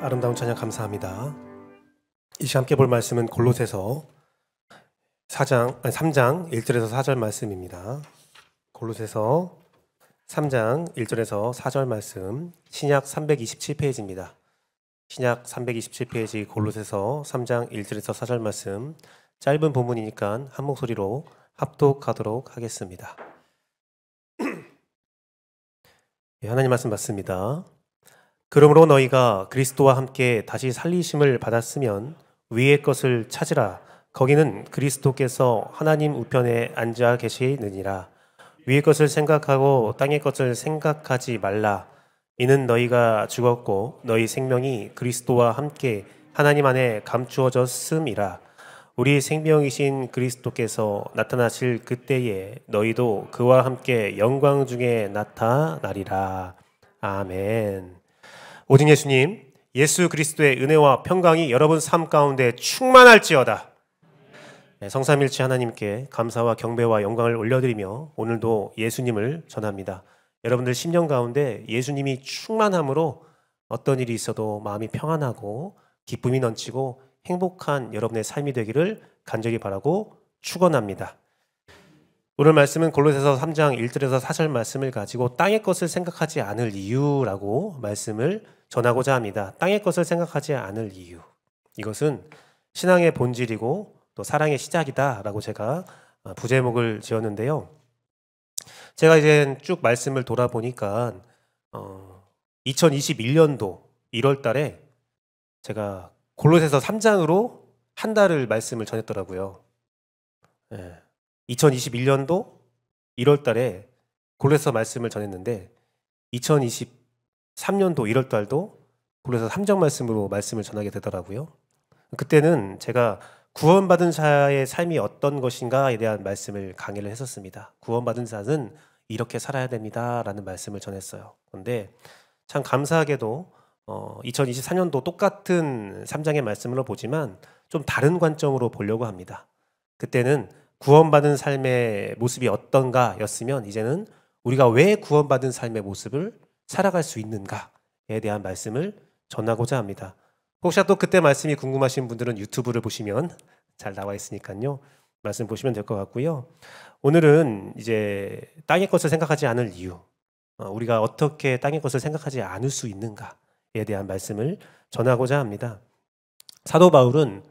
아름다운 찬양 감사합니다. 이 시간 함께 볼 말씀은 골로새서 3장 1절에서 4절 말씀입니다. 골로새서 3장 1절에서 4절 말씀, 신약 327페이지입니다. 신약 327페이지 골로새서 3장 1절에서 4절 말씀, 짧은 본문이니까 한 목소리로 합독하도록 하겠습니다. 하나님 말씀 받습니다. 그러므로 너희가 그리스도와 함께 다시 살리심을 받았으면 위의 것을 찾으라. 거기는 그리스도께서 하나님 우편에 앉아 계시느니라. 위의 것을 생각하고 땅의 것을 생각하지 말라. 이는 너희가 죽었고 너희 생명이 그리스도와 함께 하나님 안에 감추어졌음이라. 우리 생명이신 그리스도께서 나타나실 그때에 너희도 그와 함께 영광 중에 나타나리라. 아멘. 오직 예수님, 예수 그리스도의 은혜와 평강이 여러분 삶 가운데 충만할지어다. 성삼일체 하나님께 감사와 경배와 영광을 올려드리며 오늘도 예수님을 전합니다. 여러분들 심령 가운데 예수님이 충만함으로 어떤 일이 있어도 마음이 평안하고 기쁨이 넘치고 행복한 여러분의 삶이 되기를 간절히 바라고 축원합니다. 오늘 말씀은 골로새서 3장 1절에서 4절 말씀을 가지고 땅의 것을 생각하지 않을 이유라고 말씀을 전하고자 합니다. 땅의 것을 생각하지 않을 이유. 이것은 신앙의 본질이고 또 사랑의 시작이다라고 제가 부제목을 지었는데요. 제가 이제 쭉 말씀을 돌아보니까 2021년도 1월 달에 제가 골로새서 3장으로 한 달을 말씀을 전했더라고요. 2021년도 1월 달에 골로새서 말씀을 전했는데 2023년도 1월 달도 골로새서 3장 말씀으로 말씀을 전하게 되더라고요. 그때는 제가 구원받은 자의 삶이 어떤 것인가에 대한 말씀을 강의를 했었습니다. 구원받은 자는 이렇게 살아야 됩니다라는 말씀을 전했어요. 그런데 참 감사하게도 2024년도 똑같은 3장의 말씀으로 보지만 좀 다른 관점으로 보려고 합니다. 그때는 구원받은 삶의 모습이 어떤가 였으면 이제는 우리가 왜 구원받은 삶의 모습을 살아갈 수 있는가에 대한 말씀을 전하고자 합니다. 혹시라도 그때 말씀이 궁금하신 분들은 유튜브를 보시면 잘 나와 있으니까요. 말씀 보시면 될 것 같고요. 오늘은 이제 땅의 것을 생각하지 않을 이유, 우리가 어떻게 땅의 것을 생각하지 않을 수 있는가에 대한 말씀을 전하고자 합니다. 사도 바울은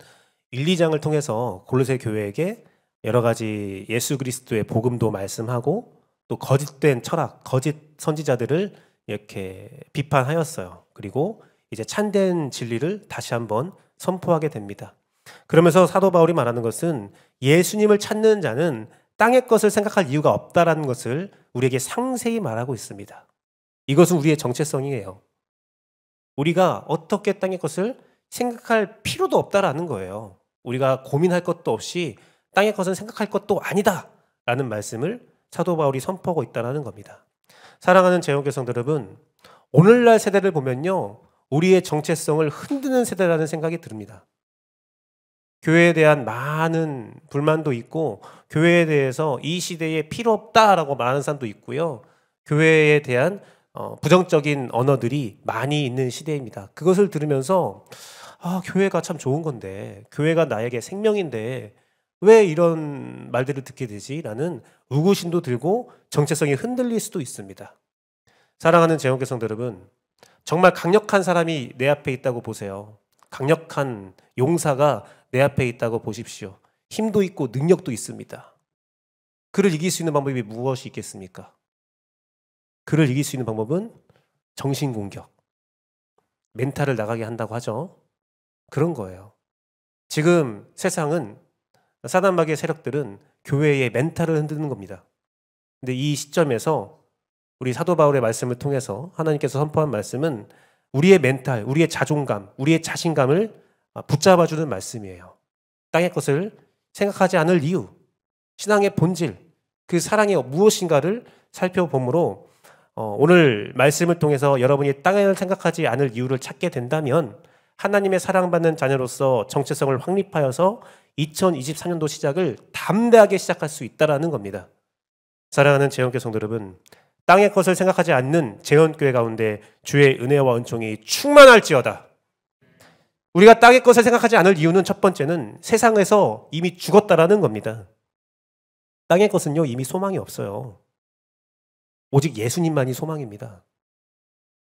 1, 2장을 통해서 골로새 교회에게 여러 가지 예수 그리스도의 복음도 말씀하고 또 거짓된 철학, 거짓 선지자들을 이렇게 비판하였어요. 그리고 이제 참된 진리를 다시 한번 선포하게 됩니다. 그러면서 사도 바울이 말하는 것은 예수님을 찾는 자는 땅의 것을 생각할 이유가 없다라는 것을 우리에게 상세히 말하고 있습니다. 이것은 우리의 정체성이에요. 우리가 어떻게 땅의 것을 생각할 필요도 없다라는 거예요. 우리가 고민할 것도 없이 땅의 것은 생각할 것도 아니다 라는 말씀을 사도 바울이 선포하고 있다는 겁니다. 사랑하는 재원교성 여러분, 오늘날 세대를 보면요, 우리의 정체성을 흔드는 세대라는 생각이 듭니다. 교회에 대한 많은 불만도 있고 교회에 대해서 이 시대에 필요 없다라고 말하는 사람도 있고요, 교회에 대한 부정적인 언어들이 많이 있는 시대입니다. 그것을 들으면서 교회가 참 좋은 건데, 교회가 나에게 생명인데 왜 이런 말들을 듣게 되지? 라는 의구심도 들고 정체성이 흔들릴 수도 있습니다. 사랑하는 재원교성 여러분, 정말 강력한 사람이 내 앞에 있다고 보세요. 강력한 용사가 내 앞에 있다고 보십시오. 힘도 있고 능력도 있습니다. 그를 이길 수 있는 방법이 무엇이 있겠습니까? 그를 이길 수 있는 방법은 정신공격, 멘탈을 나가게 한다고 하죠. 그런 거예요. 지금 세상은, 사단마귀의 세력들은 교회의 멘탈을 흔드는 겁니다. 근데 이 시점에서 우리 사도 바울의 말씀을 통해서 하나님께서 선포한 말씀은 우리의 멘탈, 우리의 자존감, 우리의 자신감을 붙잡아주는 말씀이에요. 땅의 것을 생각하지 않을 이유, 신앙의 본질, 그 사랑이 무엇인가를 살펴보므로 오늘 말씀을 통해서 여러분이 땅을 생각하지 않을 이유를 찾게 된다면 하나님의 사랑받는 자녀로서 정체성을 확립하여서 2024년도 시작을 담대하게 시작할 수 있다는 겁니다. 사랑하는 재원교회 성도 여러분, 땅의 것을 생각하지 않는 재원교회 가운데 주의 은혜와 은총이 충만할지어다. 우리가 땅의 것을 생각하지 않을 이유는 첫 번째는 세상에서 이미 죽었다라는 겁니다. 땅의 것은요, 이미 소망이 없어요. 오직 예수님만이 소망입니다.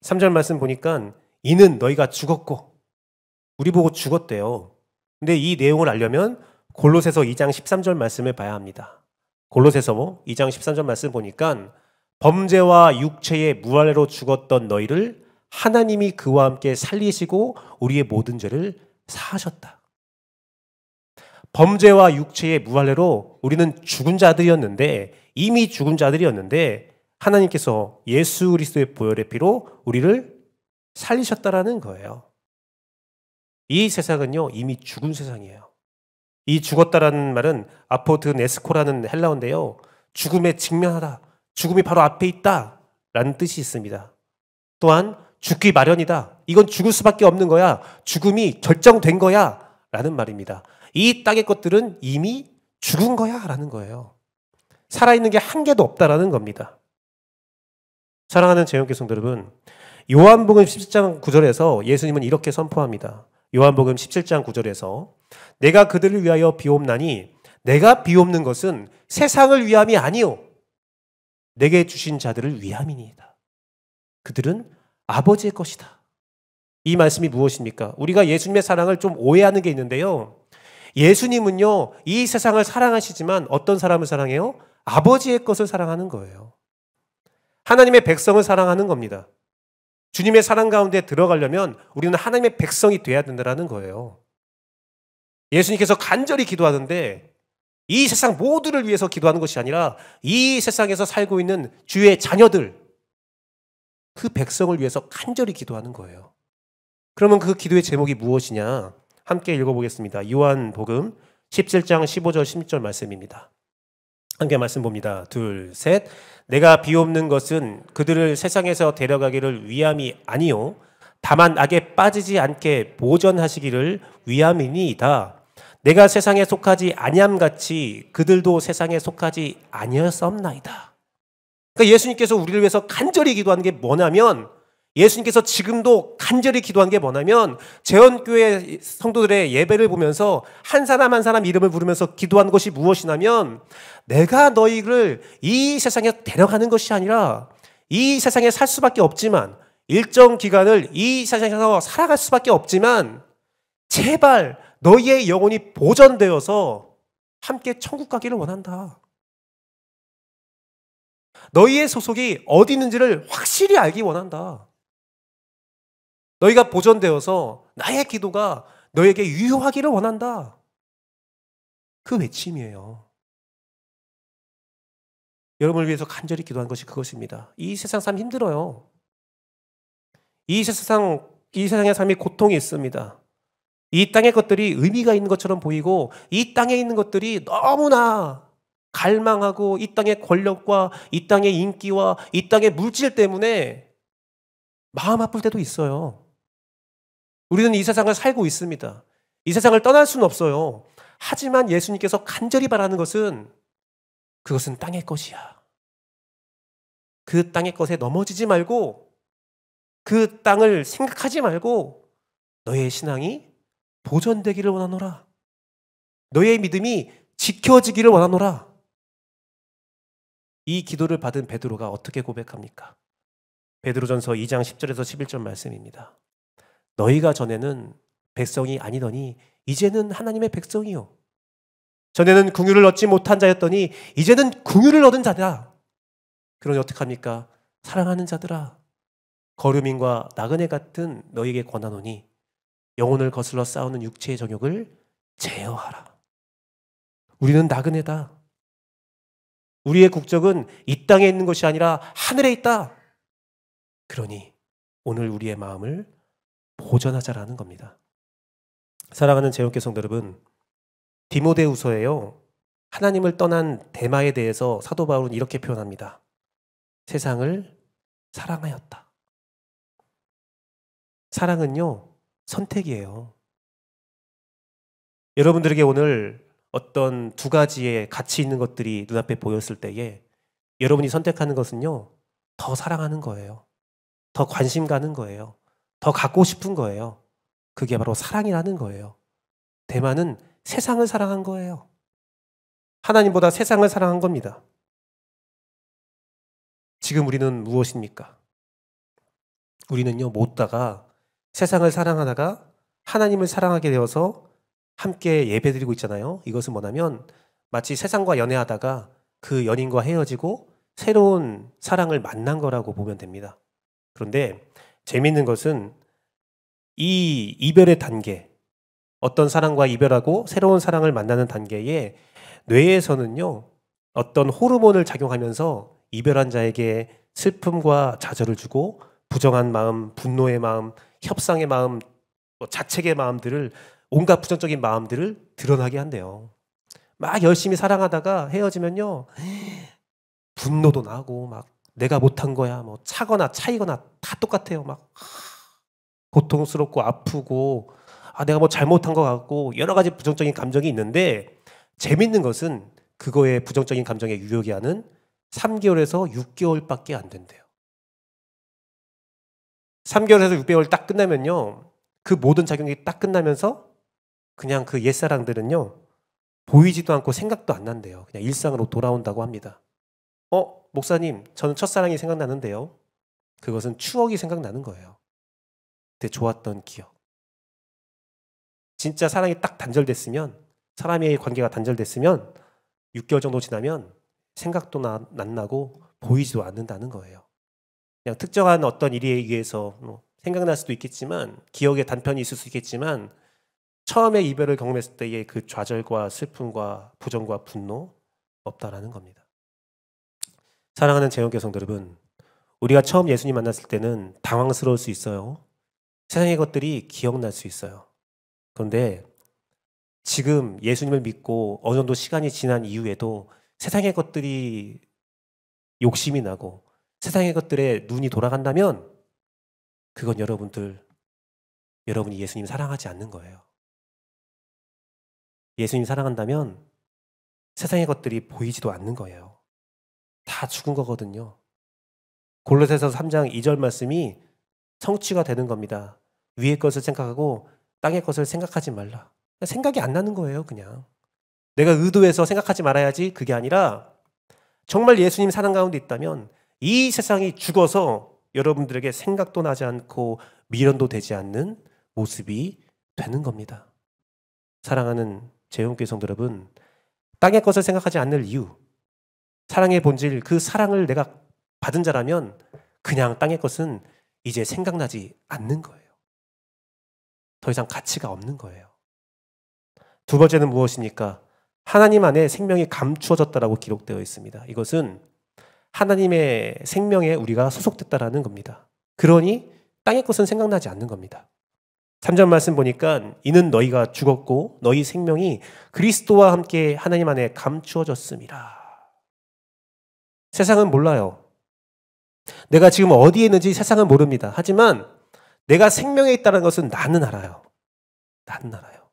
3절 말씀 보니까 이는 너희가 죽었고, 우리 보고 죽었대요. 근데 이 내용을 알려면 골로새서 2장 13절 말씀을 봐야 합니다. 골로새서 2장 13절 말씀 보니까 범죄와 육체의 무할례로 죽었던 너희를 하나님이 그와 함께 살리시고 우리의 모든 죄를 사하셨다. 범죄와 육체의 무할례로 우리는 죽은 자들이었는데, 이미 죽은 자들이었는데 하나님께서 예수 그리스도의 보혈의 피로 우리를 살리셨다라는 거예요. 이 세상은요, 이미 죽은 세상이에요. 이 죽었다라는 말은 아포드네스코라는 헬라어인데요, 죽음에 직면하다, 죽음이 바로 앞에 있다 라는 뜻이 있습니다. 또한 죽기 마련이다, 이건 죽을 수밖에 없는 거야, 죽음이 결정된 거야 라는 말입니다. 이 땅의 것들은 이미 죽은 거야 라는 거예요. 살아있는 게 한 개도 없다라는 겁니다. 사랑하는 재용교 성도 여러분, 요한복음 17장 9절에서 예수님은 이렇게 선포합니다. 요한복음 17장 9절에서 내가 그들을 위하여 비옵나니 내가 비옵는 것은 세상을 위함이 아니요 내게 주신 자들을 위함이니이다. 그들은 아버지의 것이다. 이 말씀이 무엇입니까? 우리가 예수님의 사랑을 좀 오해하는 게 있는데요, 예수님은요, 이 세상을 사랑하시지만 어떤 사람을 사랑해요? 아버지의 것을 사랑하는 거예요. 하나님의 백성을 사랑하는 겁니다. 주님의 사랑 가운데 들어가려면 우리는 하나님의 백성이 돼야 된다는 거예요. 예수님께서 간절히 기도하는데 이 세상 모두를 위해서 기도하는 것이 아니라 이 세상에서 살고 있는 주의 자녀들, 그 백성을 위해서 간절히 기도하는 거예요. 그러면 그 기도의 제목이 무엇이냐? 함께 읽어보겠습니다. 요한복음 17장 15절 16절 말씀입니다. 함께 말씀 봅니다. 둘, 셋. 내가 비옵는 것은 그들을 세상에서 데려가기를 위함이 아니요 다만 악에 빠지지 않게 보전하시기를 위함이니이다. 내가 세상에 속하지 아니함같이 그들도 세상에 속하지 아니었사옵나이다. 그러니까 예수님께서 우리를 위해서 간절히 기도하는 게 뭐냐면, 예수님께서 지금도 간절히 기도한 게 뭐냐면, 재원교회 성도들의 예배를 보면서 한 사람 한 사람 이름을 부르면서 기도한 것이 무엇이냐면, 내가 너희를 이 세상에 데려가는 것이 아니라 이 세상에 살 수밖에 없지만, 일정 기간을 이 세상에서 살아갈 수밖에 없지만, 제발 너희의 영혼이 보존되어서 함께 천국 가기를 원한다. 너희의 소속이 어디 있는지를 확실히 알기 원한다. 너희가 보존되어서 나의 기도가 너에게 유효하기를 원한다. 그 외침이에요. 여러분을 위해서 간절히 기도한 것이 그것입니다. 이 세상 삶 힘들어요. 이 세상의 삶이 고통이 있습니다. 이 땅의 것들이 의미가 있는 것처럼 보이고, 이 땅에 있는 것들이 너무나 갈망하고, 이 땅의 권력과 이 땅의 인기와 이 땅의 물질 때문에 마음 아플 때도 있어요. 우리는 이 세상을 살고 있습니다. 이 세상을 떠날 수는 없어요. 하지만 예수님께서 간절히 바라는 것은, 그것은 땅의 것이야. 그 땅의 것에 넘어지지 말고, 그 땅을 생각하지 말고 너의 신앙이 보존되기를 원하노라. 너의 믿음이 지켜지기를 원하노라. 이 기도를 받은 베드로가 어떻게 고백합니까? 베드로전서 2장 10절에서 11절 말씀입니다. 너희가 전에는 백성이 아니더니 이제는 하나님의 백성이요, 전에는 긍휼을 얻지 못한 자였더니 이제는 긍휼을 얻은 자다. 그러니 어떡합니까? 사랑하는 자들아, 거류민과 나그네 같은 너희에게 권하노니 영혼을 거슬러 싸우는 육체의 정욕을 제어하라. 우리는 나그네다. 우리의 국적은 이 땅에 있는 것이 아니라 하늘에 있다. 그러니 오늘 우리의 마음을 보존하자라는 겁니다. 사랑하는 재용교 성도 여러분, 디모데후서에요, 하나님을 떠난 데마에 대해서 사도 바울은 이렇게 표현합니다. 세상을 사랑하였다. 사랑은요, 선택이에요. 여러분들에게 오늘 어떤 두 가지의 가치 있는 것들이 눈앞에 보였을 때에 여러분이 선택하는 것은요, 더 사랑하는 거예요. 더 관심 가는 거예요. 더 갖고 싶은 거예요. 그게 바로 사랑이라는 거예요. 대만은 세상을 사랑한 거예요. 하나님보다 세상을 사랑한 겁니다. 지금 우리는 무엇입니까? 우리는요, 못다가 세상을 사랑하다가 하나님을 사랑하게 되어서 함께 예배드리고 있잖아요. 이것은 뭐냐면 마치 세상과 연애하다가 그 연인과 헤어지고 새로운 사랑을 만난 거라고 보면 됩니다. 그런데 재미있는 것은 이 이별의 단계, 어떤 사랑과 이별하고 새로운 사랑을 만나는 단계에 뇌에서는요, 어떤 호르몬을 작용하면서 이별한 자에게 슬픔과 좌절을 주고 부정한 마음, 분노의 마음, 협상의 마음, 자책의 마음들을, 온갖 부정적인 마음들을 드러나게 한대요. 막 열심히 사랑하다가 헤어지면요, 분노도 나고 막 내가 못한 거야, 뭐 차거나 차이거나 다 똑같아요. 막 고통스럽고 아프고 내가 뭐 잘못한 것 같고 여러 가지 부정적인 감정이 있는데, 재밌는 것은 그거의 부정적인 감정의 유효기한은 3개월에서 6개월밖에 안 된대요. 3개월에서 6개월 딱 끝나면요, 그 모든 작용이 딱 끝나면서 그냥 그 옛사랑들은요, 보이지도 않고 생각도 안 난대요. 그냥 일상으로 돌아온다고 합니다. 목사님, 저는 첫사랑이 생각나는데요. 그것은 추억이 생각나는 거예요. 그때 좋았던 기억. 진짜 사랑이 딱 단절됐으면, 사람의 관계가 단절됐으면 6개월 정도 지나면 생각도 안 나고 보이지도 않는다는 거예요. 그냥 특정한 어떤 일에 의해서 생각날 수도 있겠지만, 기억에 단편이 있을 수 있겠지만, 처음에 이별을 경험했을 때의 그 좌절과 슬픔과 부정과 분노 없다라는 겁니다. 사랑하는 재원교 성도 여러분, 우리가 처음 예수님 만났을 때는 당황스러울 수 있어요. 세상의 것들이 기억날 수 있어요. 그런데 지금 예수님을 믿고 어느 정도 시간이 지난 이후에도 세상의 것들이 욕심이 나고 세상의 것들에 눈이 돌아간다면, 그건 여러분이 예수님 사랑하지 않는 거예요. 예수님 사랑한다면 세상의 것들이 보이지도 않는 거예요. 다 죽은 거거든요. 골로새서 3장 2절 말씀이 성취가 되는 겁니다. 위의 것을 생각하고 땅의 것을 생각하지 말라. 생각이 안 나는 거예요. 그냥 내가 의도해서 생각하지 말아야지, 그게 아니라 정말 예수님 사랑 가운데 있다면 이 세상이 죽어서 여러분들에게 생각도 나지 않고 미련도 되지 않는 모습이 되는 겁니다. 사랑하는 재용교회 성도 여러분, 땅의 것을 생각하지 않을 이유, 사랑의 본질, 그 사랑을 내가 받은 자라면 그냥 땅의 것은 이제 생각나지 않는 거예요. 더 이상 가치가 없는 거예요. 두 번째는 무엇입니까? 하나님 안에 생명이 감추어졌다라고 기록되어 있습니다. 이것은 하나님의 생명에 우리가 소속됐다라는 겁니다. 그러니 땅의 것은 생각나지 않는 겁니다. 3절 말씀 보니까 이는 너희가 죽었고 너희 생명이 그리스도와 함께 하나님 안에 감추어졌음이라. 세상은 몰라요. 내가 지금 어디에 있는지 세상은 모릅니다. 하지만 내가 생명에 있다는 것은 나는 알아요. 나는 알아요.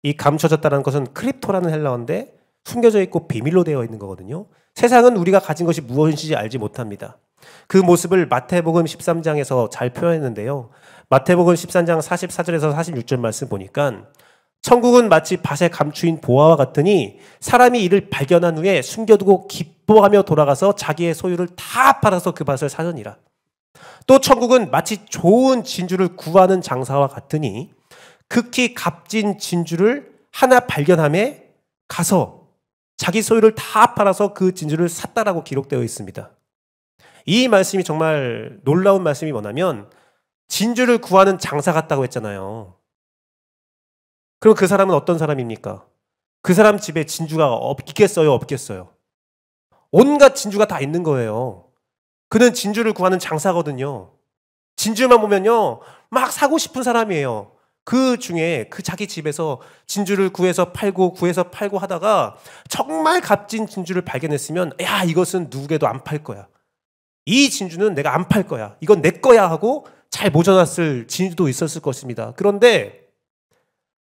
이 감춰졌다는 것은 크립토라는 헬라어인데 숨겨져 있고 비밀로 되어 있는 거거든요. 세상은 우리가 가진 것이 무엇인지 알지 못합니다. 그 모습을 마태복음 13장에서 잘 표현했는데요. 마태복음 13장 44절에서 46절 말씀 보니까 천국은 마치 밭에 감추인 보화와 같으니 사람이 이를 발견한 후에 숨겨두고 기뻐하며 돌아가서 자기의 소유를 다 팔아서 그 밭을 사느니라. 또 천국은 마치 좋은 진주를 구하는 장사와 같으니 극히 값진 진주를 하나 발견함에 가서 자기 소유를 다 팔아서 그 진주를 샀다라고 기록되어 있습니다. 이 말씀이 정말 놀라운 말씀이 뭐냐면 진주를 구하는 장사 같다고 했잖아요. 그럼 그 사람은 어떤 사람입니까? 그 사람 집에 진주가 있겠어요? 없겠어요? 온갖 진주가 다 있는 거예요. 그는 진주를 구하는 장사거든요. 진주만 보면요, 막 사고 싶은 사람이에요. 그 중에 그 자기 집에서 진주를 구해서 팔고 하다가 정말 값진 진주를 발견했으면, 야, 이것은 누구에도 안 팔 거야. 이 진주는 내가 안 팔 거야. 이건 내 거야 하고 잘 모셔놨을 진주도 있었을 것입니다. 그런데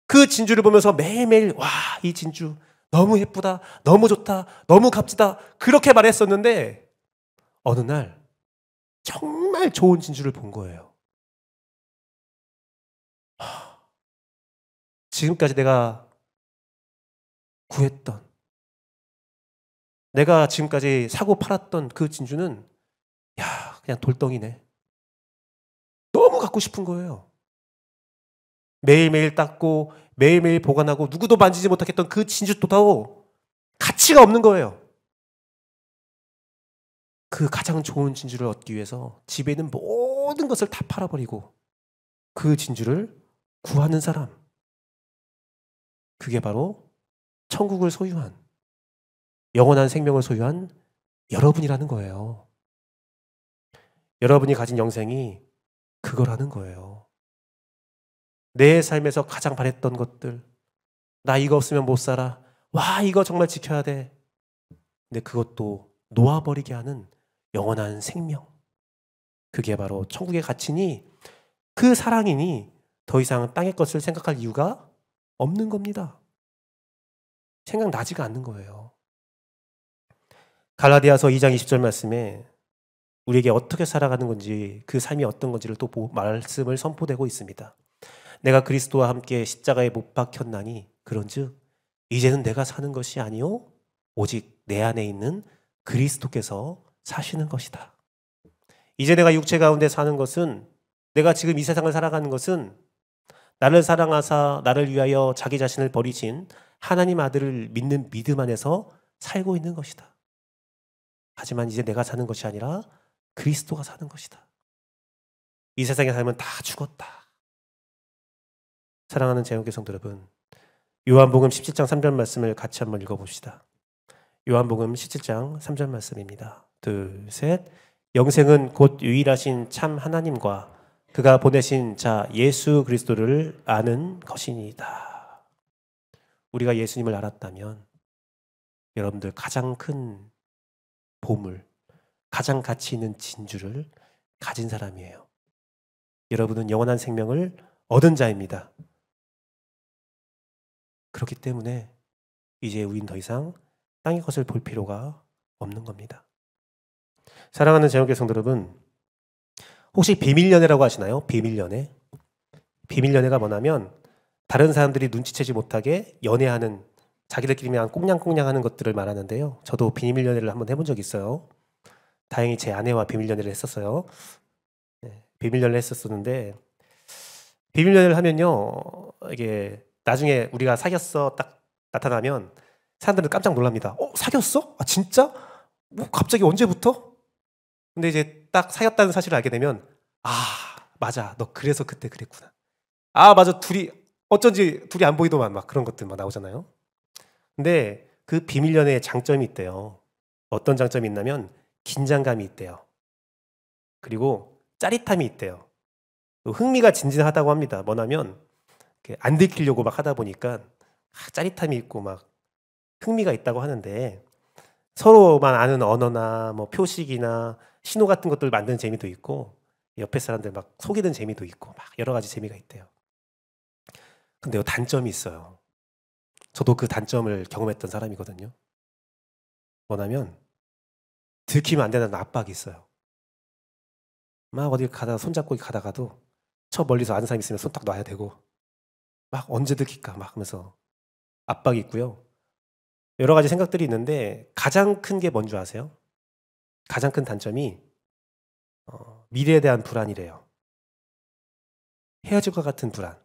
그 진주를 보면서 매일매일 와, 이 진주 너무 예쁘다, 너무 좋다, 너무 값지다 그렇게 말했었는데 어느 날 정말 좋은 진주를 본 거예요. 지금까지 내가 구했던, 내가 지금까지 사고 팔았던 그 진주는 야, 그냥 돌덩이네. 너무 갖고 싶은 거예요. 매일매일 닦고 매일매일 보관하고 누구도 만지지 못하겠던 그 진주도 가치가 없는 거예요. 그 가장 좋은 진주를 얻기 위해서 집에 있는 모든 것을 다 팔아버리고 그 진주를 구하는 사람, 그게 바로 천국을 소유한, 영원한 생명을 소유한 여러분이라는 거예요. 여러분이 가진 영생이 그거라는 거예요. 내 삶에서 가장 바랬던 것들, 나 이거 없으면 못 살아, 와 이거 정말 지켜야 돼. 근데 그것도 놓아버리게 하는 영원한 생명, 그게 바로 천국의 가치니, 그 사랑이니 더 이상 땅의 것을 생각할 이유가 없는 겁니다. 생각나지가 않는 거예요. 갈라디아서 2장 20절 말씀에 우리에게 어떻게 살아가는 건지, 그 삶이 어떤 건지를 또 말씀을 선포되고 있습니다. 내가 그리스도와 함께 십자가에 못 박혔나니 그런즉 이제는 내가 사는 것이 아니요 오직 내 안에 있는 그리스도께서 사시는 것이다. 이제 내가 육체 가운데 사는 것은, 내가 지금 이 세상을 살아가는 것은 나를 사랑하사 나를 위하여 자기 자신을 버리신 하나님 아들을 믿는 믿음 안에서 살고 있는 것이다. 하지만 이제 내가 사는 것이 아니라 그리스도가 사는 것이다. 이 세상의 삶은 다 죽었다. 사랑하는 재영교 성도 여러분, 요한복음 17장 3절 말씀을 같이 한번 읽어봅시다. 요한복음 17장 3절 말씀입니다. 둘, 셋. 영생은 곧 유일하신 참 하나님과 그가 보내신 자 예수 그리스도를 아는 것이니이다. 우리가 예수님을 알았다면 여러분들 가장 큰 보물, 가장 가치 있는 진주를 가진 사람이에요. 여러분은 영원한 생명을 얻은 자입니다. 그렇기 때문에 이제 우린 더 이상 땅의 것을 볼 필요가 없는 겁니다. 사랑하는 재영교 성도 여러분, 혹시 비밀연애라고 하시나요? 비밀연애? 비밀연애가 뭐냐면 다른 사람들이 눈치채지 못하게 연애하는, 자기들끼리만 꽁냥꽁냥하는 것들을 말하는데요. 저도 비밀연애를 한번 해본 적이 있어요. 다행히 제 아내와 비밀연애를 했었어요. 네, 비밀연애를 했었었는데, 비밀연애를 하면요, 이게 나중에 우리가 사귀었어 딱 나타나면 사람들은 깜짝 놀랍니다. 사귀었어? 아 진짜? 뭐 갑자기 언제부터? 근데 이제 딱 사귀었다는 사실을 알게 되면, 아 맞아, 너 그래서 그때 그랬구나. 아 맞아, 둘이 어쩐지 둘이 안 보이더만, 막 그런 것들 막 나오잖아요. 근데 그 비밀 연애의 장점이 있대요. 어떤 장점이 있냐면 긴장감이 있대요. 그리고 짜릿함이 있대요. 흥미가 진진하다고 합니다. 뭐냐면 안 들키려고 막 하다 보니까 짜릿함이 있고 막 흥미가 있다고 하는데, 서로만 아는 언어나 뭐 표식이나 신호 같은 것들 만드는 재미도 있고, 옆에 사람들 막 속이는 재미도 있고, 막 여러 가지 재미가 있대요. 근데 단점이 있어요. 저도 그 단점을 경험했던 사람이거든요. 뭐냐면 들키면 안 된다는 압박이 있어요. 막 어디 가다가 손잡고 가다가도 저 멀리서 아는 사람 있으면 손 딱 놔야 되고, 막 언제 들킬까 막 하면서 압박이 있고요. 여러 가지 생각들이 있는데 가장 큰 게 뭔지 아세요? 가장 큰 단점이 미래에 대한 불안이래요. 헤어질 것 같은 불안.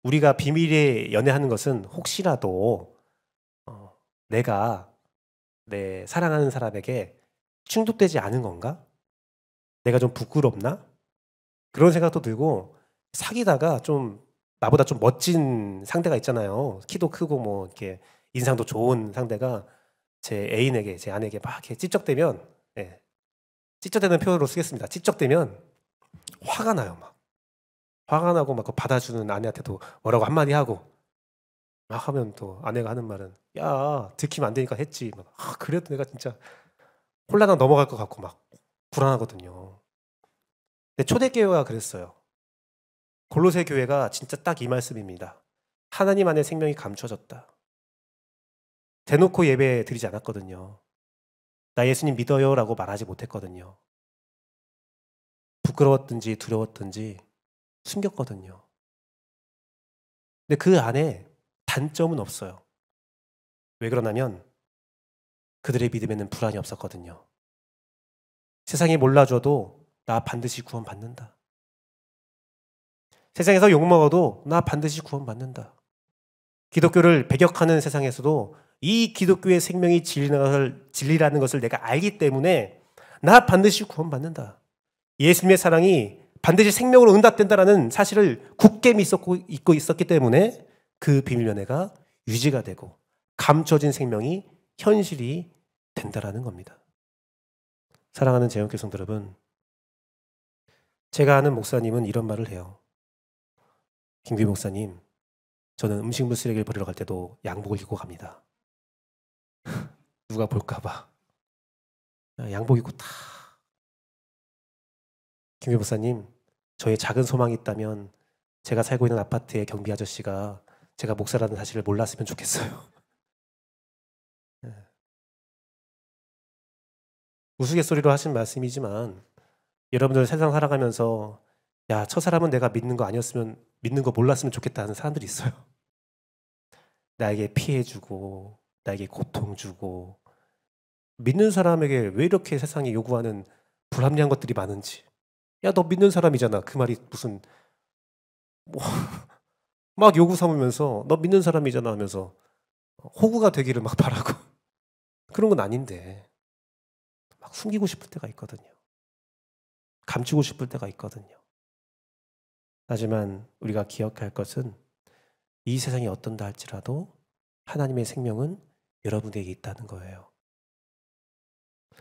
우리가 비밀에 연애하는 것은 혹시라도 내가 내 사랑하는 사람에게 충돌되지 않은 건가? 내가 좀 부끄럽나? 그런 생각도 들고, 사귀다가 좀 나보다 좀 멋진 상대가 있잖아요. 키도 크고 뭐 이렇게 인상도 좋은 상대가 제 애인에게, 제 아내에게 막 이렇게 찝적대면, 예, 찝적대는 표현으로 쓰겠습니다. 찝적대면 화가 나요. 막 화가 나고, 막 그 받아주는 아내한테도 뭐라고 한마디 하고, 막 하면 또 아내가 하는 말은 야 들키면 안 되니까 했지. 막, 그래도 내가 진짜 홀라당 넘어갈 것 같고 막 불안하거든요. 근데 초대교회가 그랬어요. 골로새 교회가 진짜 딱 이 말씀입니다. 하나님 안에 생명이 감춰졌다. 대놓고 예배 드리지 않았거든요. 나 예수님 믿어요 라고 말하지 못했거든요. 부끄러웠든지 두려웠든지 숨겼거든요. 근데 그 안에 단점은 없어요. 왜 그러냐면 그들의 믿음에는 불안이 없었거든요. 세상이 몰라줘도 나 반드시 구원받는다. 세상에서 욕먹어도 나 반드시 구원받는다. 기독교를 배격하는 세상에서도 이 기독교의 생명이 진리라는 것을 내가 알기 때문에 나 반드시 구원받는다. 예수님의 사랑이 반드시 생명으로 응답된다라는 사실을 굳게 믿고 있었기 때문에 그 비밀연애가 유지가 되고 감춰진 생명이 현실이 된다라는 겁니다. 사랑하는 재영교회 성도 여러분, 제가 아는 목사님은 이런 말을 해요. 김규 목사님, 저는 음식물 쓰레기를 버리러 갈 때도 양복을 입고 갑니다. 누가 볼까봐. 양복 입고 다. 김규 목사님, 저의 작은 소망이 있다면 제가 살고 있는 아파트의 경비 아저씨가 제가 목사라는 사실을 몰랐으면 좋겠어요. 우스갯소리로 하신 말씀이지만 여러분들 세상 살아가면서 야, 저 사람은 내가 믿는 거 아니었으면 믿는 거 몰랐으면 좋겠다는 사람들이 있어요. 나에게 피해 주고 나에게 고통 주고 믿는 사람에게 왜 이렇게 세상에 요구하는 불합리한 것들이 많은지. 야, 너 믿는 사람이잖아. 그 말이 무슨 막 요구 삼으면서 너 믿는 사람이잖아 하면서 호구가 되기를 막 바라고 그런 건 아닌데 막 숨기고 싶을 때가 있거든요. 감추고 싶을 때가 있거든요. 하지만 우리가 기억할 것은 이 세상이 어떤다 할지라도 하나님의 생명은 여러분에게 있다는 거예요.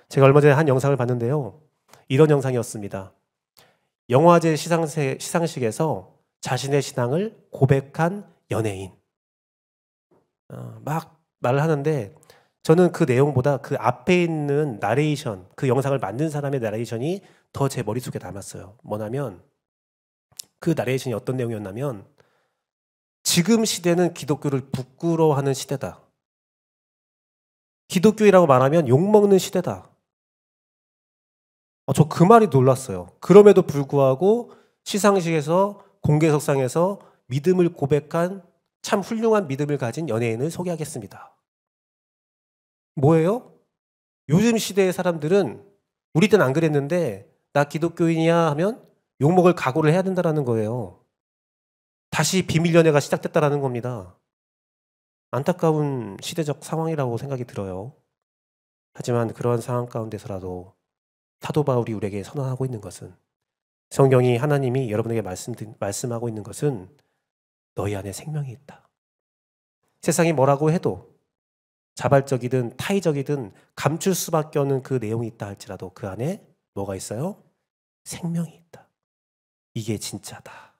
제가 얼마 전에 한 영상을 봤는데요. 이런 영상이었습니다. 영화제 시상식에서 자신의 신앙을 고백한 연예인. 막 말을 하는데 저는 그 내용보다 그 앞에 있는 나레이션, 그 영상을 만든 사람의 나레이션이 더 제 머릿속에 남았어요. 뭐냐면 그 나레이션이 어떤 내용이었냐면 지금 시대는 기독교를 부끄러워하는 시대다. 기독교이라고 말하면 욕먹는 시대다. 저 그 말이 놀랐어요. 그럼에도 불구하고 시상식에서 공개석상에서 믿음을 고백한 참 훌륭한 믿음을 가진 연예인을 소개하겠습니다. 뭐예요? 요즘 시대의 사람들은 우리 때는 안 그랬는데 나 기독교인이야 하면 욕먹을 각오를 해야 된다는 거예요. 다시 비밀연애가 시작됐다는 겁니다. 안타까운 시대적 상황이라고 생각이 들어요. 하지만 그러한 상황 가운데서라도 사도 바울이 우리에게 선언하고 있는 것은 성경이 하나님이 여러분에게 말씀하고 있는 것은 너희 안에 생명이 있다. 세상이 뭐라고 해도 자발적이든 타의적이든 감출 수밖에 없는 그 내용이 있다 할지라도 그 안에 뭐가 있어요? 생명이 있다. 이게 진짜다.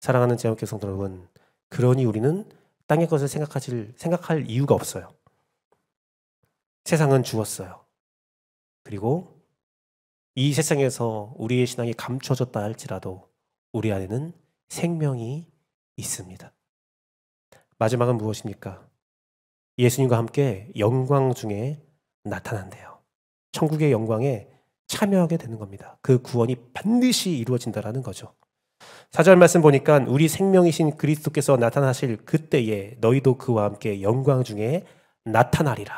사랑하는 제목교 성도 여러분, 그러니 우리는 땅의 것을 생각할 이유가 없어요. 세상은 죽었어요. 그리고 이 세상에서 우리의 신앙이 감춰졌다 할지라도 우리 안에는 생명이 있습니다. 마지막은 무엇입니까? 예수님과 함께 영광 중에 나타난대요. 천국의 영광에 참여하게 되는 겁니다. 그 구원이 반드시 이루어진다는 거죠. 4절 말씀 보니까 우리 생명이신 그리스도께서 나타나실 그때에 너희도 그와 함께 영광 중에 나타나리라.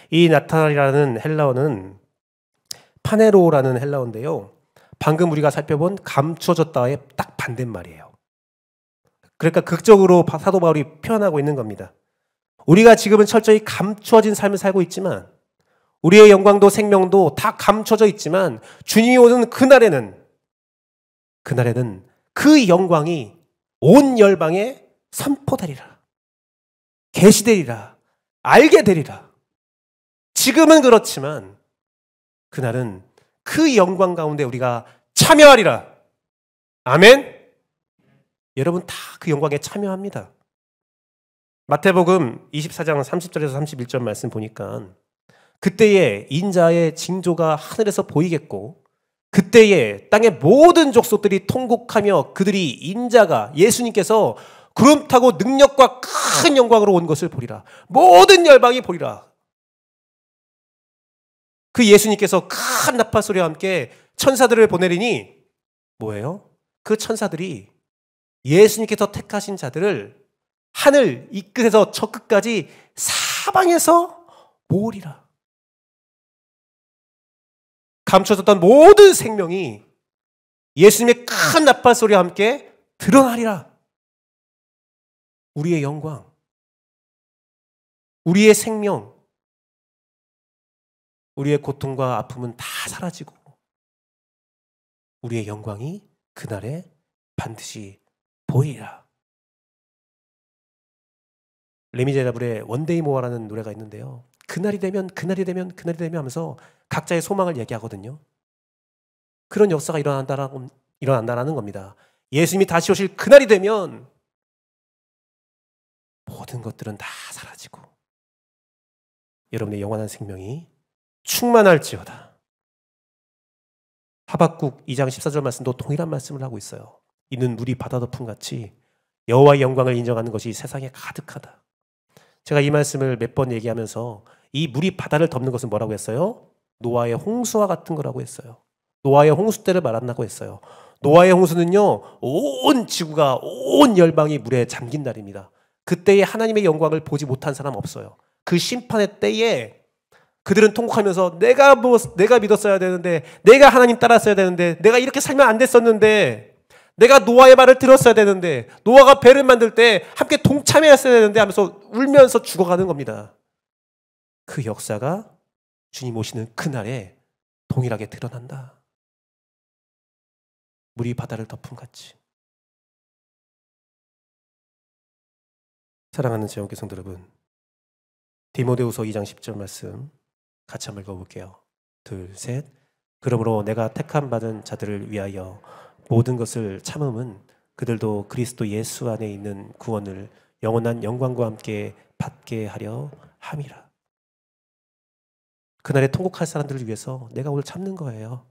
이 나타나리라는 헬라어는 파네로라는 헬라어인데요. 방금 우리가 살펴본 감춰졌다의 딱 반대말이에요. 그러니까 극적으로 사도 바울이 표현하고 있는 겁니다. 우리가 지금은 철저히 감춰진 삶을 살고 있지만 우리의 영광도 생명도 다 감춰져 있지만 주님이 오는 그날에는 그 영광이 온 열방에 선포되리라. 계시되리라. 알게 되리라. 지금은 그렇지만 그날은 그 영광 가운데 우리가 참여하리라. 아멘. 여러분 다 그 영광에 참여합니다. 마태복음 24장 30절에서 31절 말씀 보니까 그때에 인자의 징조가 하늘에서 보이겠고 그때에 땅의 모든 족속들이 통곡하며 그들이 인자가 예수님께서 구름 타고 능력과 큰 영광으로 온 것을 보리라. 모든 열방이 보리라. 그 예수님께서 큰 나팔 소리와 함께 천사들을 보내리니 뭐예요? 그 천사들이 예수님께서 택하신 자들을 하늘 이 끝에서 저 끝까지 사방에서 모으리라. 감춰졌던 모든 생명이 예수님의 큰 나팔 소리와 함께 드러나리라. 우리의 영광, 우리의 생명, 우리의 고통과 아픔은 다 사라지고 우리의 영광이 그날에 반드시 보이리라. 레미제라블의 원데이 모아라는 노래가 있는데요. 그날이 되면 하면서 각자의 소망을 얘기하거든요. 그런 역사가 일어난다라는 겁니다. 예수님이 다시 오실 그날이 되면 모든 것들은 다 사라지고 여러분의 영원한 생명이 충만할지어다. 하박국 2장 14절 말씀도 동일한 말씀을 하고 있어요. 이는 물이 바다 덮음 같이 여호와의 영광을 인정하는 것이 세상에 가득하다. 제가 이 말씀을 몇 번 얘기하면서 이 물이 바다를 덮는 것은 뭐라고 했어요? 노아의 홍수와 같은 거라고 했어요. 노아의 홍수 때를 말한다고 했어요. 노아의 홍수는요, 온 지구가, 온 열방이 물에 잠긴 날입니다. 그때에 하나님의 영광을 보지 못한 사람 없어요. 그 심판의 때에 그들은 통곡하면서 내가 믿었어야 되는데, 내가 하나님 따랐어야 되는데, 내가 이렇게 살면 안 됐었는데, 내가 노아의 말을 들었어야 되는데, 노아가 배를 만들 때 함께 동참했어야 되는데 하면서 울면서 죽어가는 겁니다. 그 역사가 주님 오시는 그날에 동일하게 드러난다. 물이 바다를 덮음 같이. 사랑하는 제원교 성도 여러분, 디모데후서 2장 10절 말씀 같이 한번 읽어볼게요. 둘, 셋. 그러므로 내가 택함 받은 자들을 위하여 모든 것을 참음은 그들도 그리스도 예수 안에 있는 구원을 영원한 영광과 함께 받게 하려 함이라. 그날에 통곡할 사람들을 위해서 내가 오늘 참는 거예요.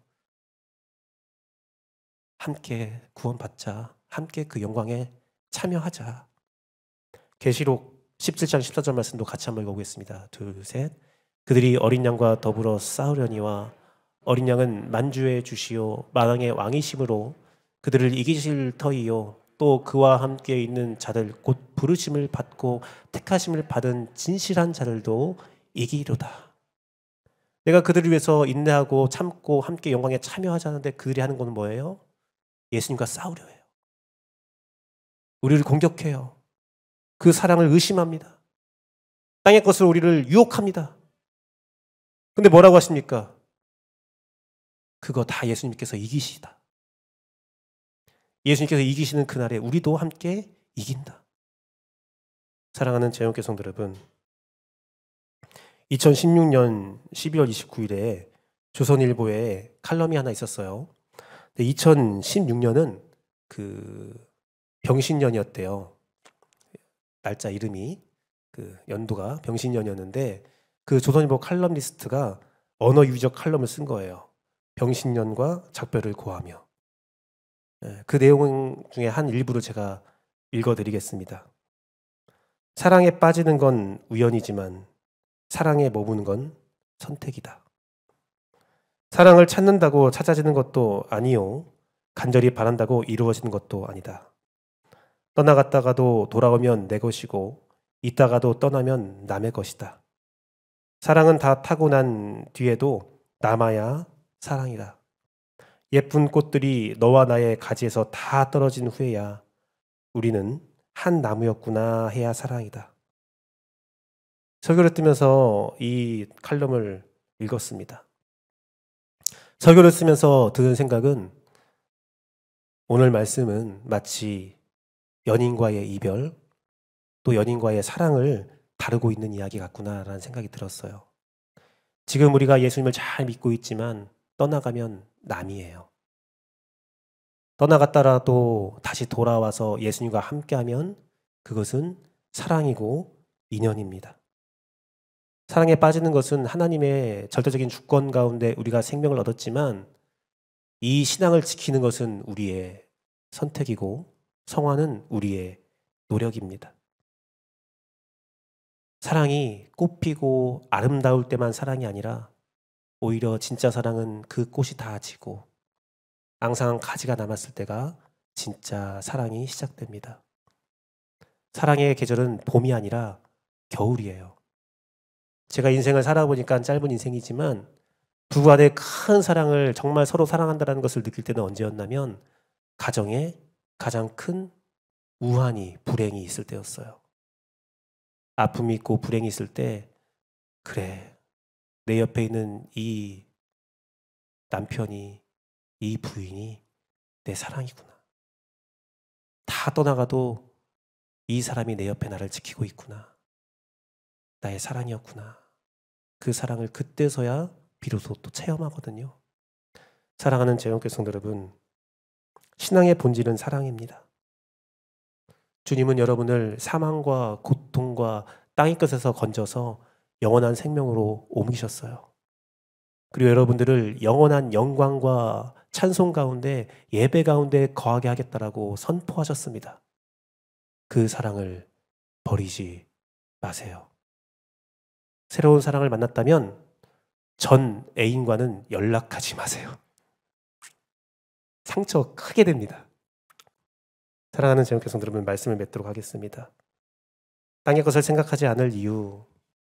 함께 구원받자. 함께 그 영광에 참여하자. 계시록 17장 14절 말씀도 같이 한번 읽어보겠습니다. 둘, 셋. 그들이 어린 양과 더불어 싸우려니와 어린 양은 만주의 주시오 만왕의 왕이심으로 그들을 이기실 터이요 또 그와 함께 있는 자들 곧 부르심을 받고 택하심을 받은 진실한 자들도 이기리로다. 내가 그들을 위해서 인내하고 참고 함께 영광에 참여하자는데 그들이 하는 것은 뭐예요? 예수님과 싸우려 해요. 우리를 공격해요. 그 사랑을 의심합니다. 땅의 것으로 우리를 유혹합니다. 근데 뭐라고 하십니까? 그거 다 예수님께서 이기시다. 예수님께서 이기시는 그날에 우리도 함께 이긴다. 사랑하는 제영교 성도 여러분, 2016년 12월 29일에 조선일보에 칼럼이 하나 있었어요. 2016년은 그 병신년이었대요. 날짜 이름이 그 연도가 병신년이었는데 그 조선일보 칼럼니스트가 언어 유적 칼럼을 쓴 거예요. 병신년과 작별을 고하며. 그 내용 중에 한 일부를 제가 읽어드리겠습니다. 사랑에 빠지는 건 우연이지만 사랑에 머무는 건 선택이다. 사랑을 찾는다고 찾아지는 것도 아니요. 간절히 바란다고 이루어지는 것도 아니다. 떠나갔다가도 돌아오면 내 것이고 있다가도 떠나면 남의 것이다. 사랑은 다 타고난 뒤에도 남아야 사랑이다. 예쁜 꽃들이 너와 나의 가지에서 다 떨어진 후에야 우리는 한 나무였구나 해야 사랑이다. 설교를 뜨면서 이 칼럼을 읽었습니다. 설교를 쓰면서 드는 생각은 오늘 말씀은 마치 연인과의 이별 또 연인과의 사랑을 다루고 있는 이야기 같구나라는 생각이 들었어요. 지금 우리가 예수님을 잘 믿고 있지만 떠나가면 남이에요. 떠나갔다라도 다시 돌아와서 예수님과 함께하면 그것은 사랑이고 인연입니다. 사랑에 빠지는 것은 하나님의 절대적인 주권 가운데 우리가 생명을 얻었지만 이 신앙을 지키는 것은 우리의 선택이고 성화는 우리의 노력입니다. 사랑이 꽃피고 아름다울 때만 사랑이 아니라 오히려 진짜 사랑은 그 꽃이 다 지고 앙상한 가지가 남았을 때가 진짜 사랑이 시작됩니다. 사랑의 계절은 봄이 아니라 겨울이에요. 제가 인생을 살아보니까 짧은 인생이지만 부부 간의 큰 사랑을 정말 서로 사랑한다는 것을 느낄 때는 언제였냐면 가정에 가장 큰 우환이, 불행이 있을 때였어요. 아픔이 있고 불행이 있을 때, 그래, 내 옆에 있는 이 남편이, 이 부인이 내 사랑이구나. 다 떠나가도 이 사람이 내 옆에 나를 지키고 있구나. 나의 사랑이었구나. 그 사랑을 그때서야 비로소 또 체험하거든요. 사랑하는 재원교회 성도 여러분, 신앙의 본질은 사랑입니다. 주님은 여러분을 사망과 고통과 땅의 끝에서 건져서 영원한 생명으로 옮기셨어요. 그리고 여러분들을 영원한 영광과 찬송 가운데, 예배 가운데 거하게 하겠다라고 선포하셨습니다. 그 사랑을 버리지 마세요. 새로운 사랑을 만났다면 전 애인과는 연락하지 마세요. 상처 크게 됩니다. 사랑하는 재원교회 성도 여러분, 말씀을 맺도록 하겠습니다. 땅의 것을 생각하지 않을 이유,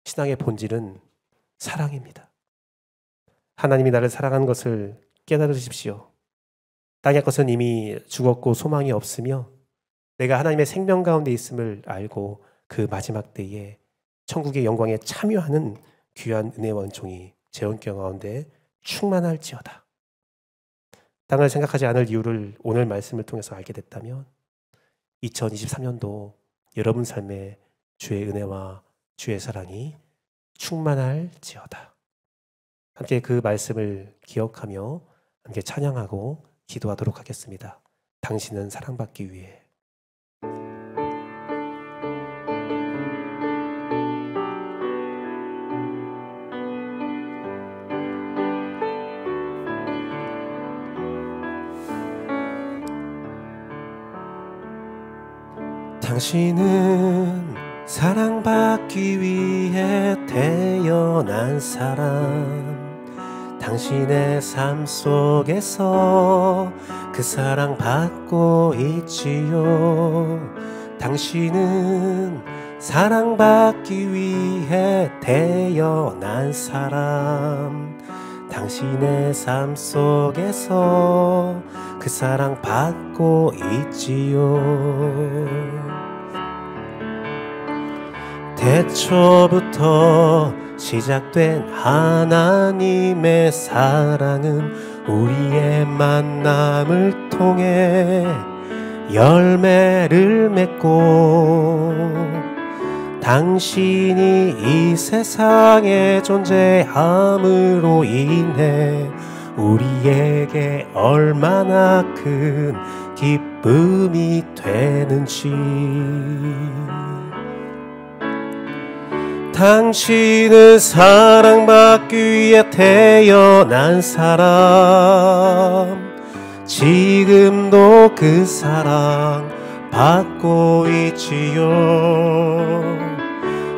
신앙의 본질은 사랑입니다. 하나님이 나를 사랑하는 것을 깨달으십시오. 땅의 것은 이미 죽었고 소망이 없으며 내가 하나님의 생명 가운데 있음을 알고 그 마지막 때에 천국의 영광에 참여하는 귀한 은혜와 은총이 재원교회 가운데 충만할지어다. 땅을 생각하지 않을 이유를 오늘 말씀을 통해서 알게 됐다면 2023년도 여러분 삶에 주의 은혜와 주의 사랑이 충만할지어다. 함께 그 말씀을 기억하며 함께 찬양하고 기도하도록 하겠습니다. 당신은 사랑받기 위해. 당신은 사랑받기 위해 태어난 사람. 당신의 삶 속에서 그 사랑 받고 있지요. 당신은 사랑받기 위해 태어난 사람. 당신의 삶 속에서 그 사랑 받고 있지요. 태초부터 시작된 하나님의 사랑은 우리의 만남을 통해 열매를 맺고 당신이 이 세상에 존재함으로 인해 우리에게 얼마나 큰 기쁨이 되는지. 당신은 사랑받기 위해 태어난 사람. 지금도 그 사랑 받고 있지요.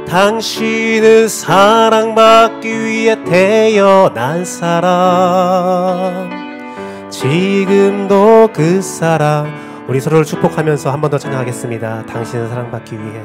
당신은 사랑받기 위해 태어난 사람. 지금도 그 사랑. 우리 서로를 축복하면서 한 번 더 찬양하겠습니다. 당신은 사랑받기 위해.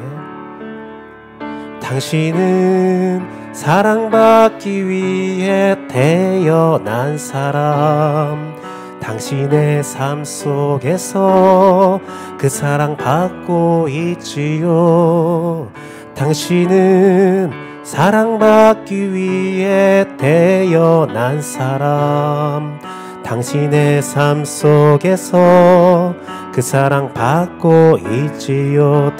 당신은 사랑받기 위해 태어난 사람. 당신의 삶 속에서 그 사랑 받고 있지요. 당신은 사랑받기 위해 태어난 사람. 당신의 삶 속에서 그 사랑 받고 있지요.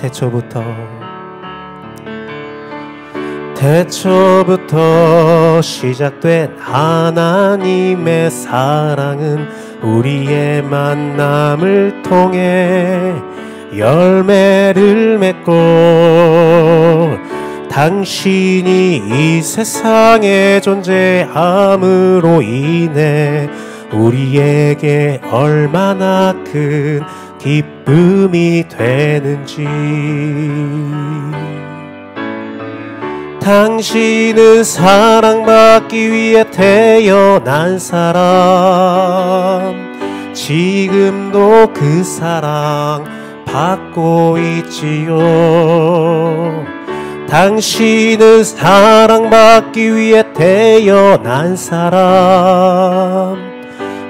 태초부터 시작된 하나님의 사랑은 우리의 만남을 통해 열매를 맺고 당신이 이 세상에 존재함으로 인해 우리에게 얼마나 큰 기쁨이 되는지. 당신은 사랑받기 위해 태어난 사람. 지금도 그 사랑 받고 있지요. 당신은 사랑받기 위해 태어난 사람,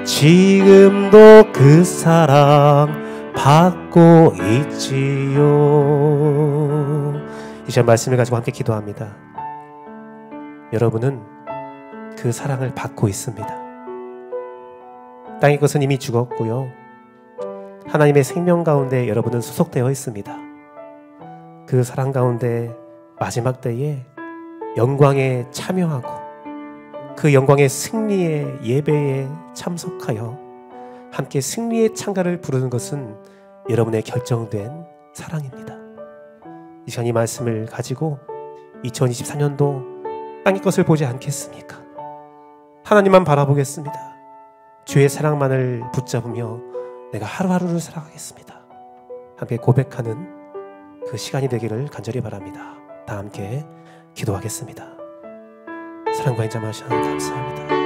지금도 그 사랑 받고 있지요. 이제 말씀을 가지고 함께 기도합니다. 여러분은 그 사랑을 받고 있습니다. 땅의 것은 이미 죽었고요, 하나님의 생명 가운데 여러분은 소속되어 있습니다. 그 사랑 가운데 마지막 때에 영광에 참여하고 그 영광의 승리의 예배에 참석하여 함께 승리의 찬가를 부르는 것은 여러분의 결정된 사랑입니다. 이 시간 이 말씀을 가지고 2024년도 땅의 것을 보지 않겠습니까? 하나님만 바라보겠습니다. 주의 사랑만을 붙잡으며 내가 하루하루를 살아가겠습니다. 함께 고백하는 그 시간이 되기를 간절히 바랍니다. 다 함께 기도하겠습니다. 사랑과 인자마시 하나님 감사합니다.